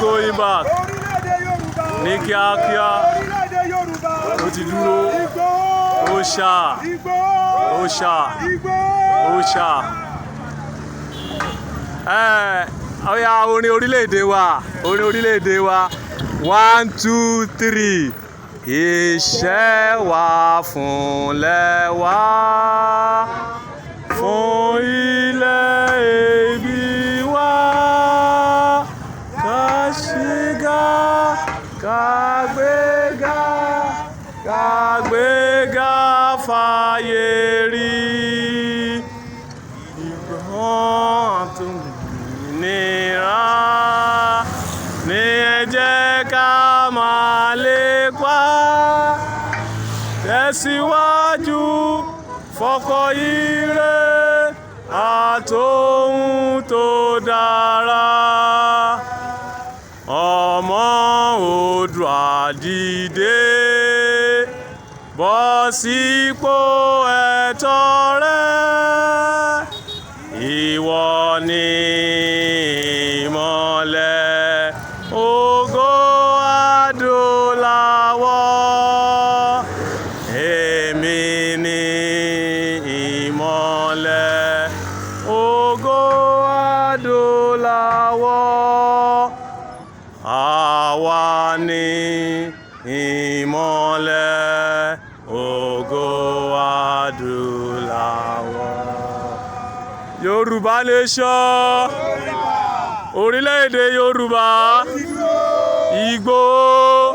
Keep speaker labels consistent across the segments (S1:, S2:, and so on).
S1: going back ní kíákíá ó ti dúró ó ṣá ó ṣá ó ṣá. Ọ̀yá orin orílẹ̀-èdè wa 1 2 3 iṣẹ́ wa fúnlẹ̀ wa fún ilẹ̀ ìbí wa ká ṣígá ká gbéga fàyè rí ìgbọ́n tó nira ní ẹ jẹ́ ká máa lépa tẹ̀síwájú fọkọ ire àtòhun tó dára ọmọ Oòduà dìde bọ́ sípò ẹ̀tọ́ rẹ ìwọ ni ìmọ́lẹ̀ ògo adúláwọ̀ èmi ni ìmọ́lẹ̀ ògo adúláwọ̀ àwa ni ìmọ́lẹ̀ ògo adúláwọ̀. Yorùbá nation, orílẹ̀-èdè Yorùbá, Ìgbòho.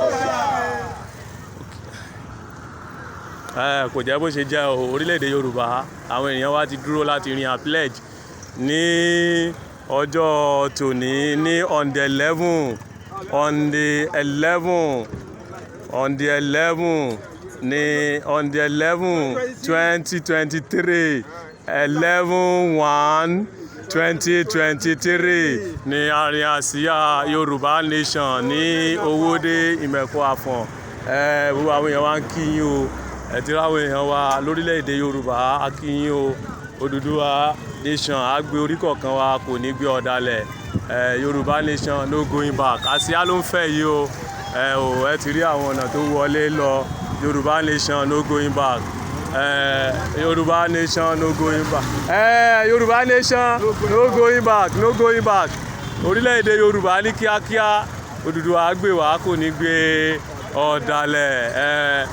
S1: Kò jẹ́ bó ṣe jẹ́ orílẹ̀-èdè Yorùbá, àwọn ènìyàn wa ti dúró láti rin a pledge ní ọjọ́ tòní ní on the 2023 11/1/2023 ní àárín àsíá Yorùbá nation ní Owódé Ìmẹ̀kọ Àfọ̀n. Gbogbo àwọn èèyàn wa ń kí yín o, ẹ ti ráwọn èèyàn wa lórílẹ̀‐èdè Yorùbá á kí yín o. Odùduwà nation á gbé orí kọ̀ọ̀kan wa kò ní gbé ọ̀dàlẹ̀. Yorùbá nation no going back. Àsíá ló ń fẹ́ yìí o. Ẹ ti rí àwọn ọ̀nà tó wọlé lọ. Yorùbá nation no going back. Yorùbá nation no going back. Yorùbá nation no going back, no going back. Orílẹ̀-èdè Yorùbá ní kíákíá Odùduwà á gbé wa kò ní gbé ọ̀dàlẹ̀.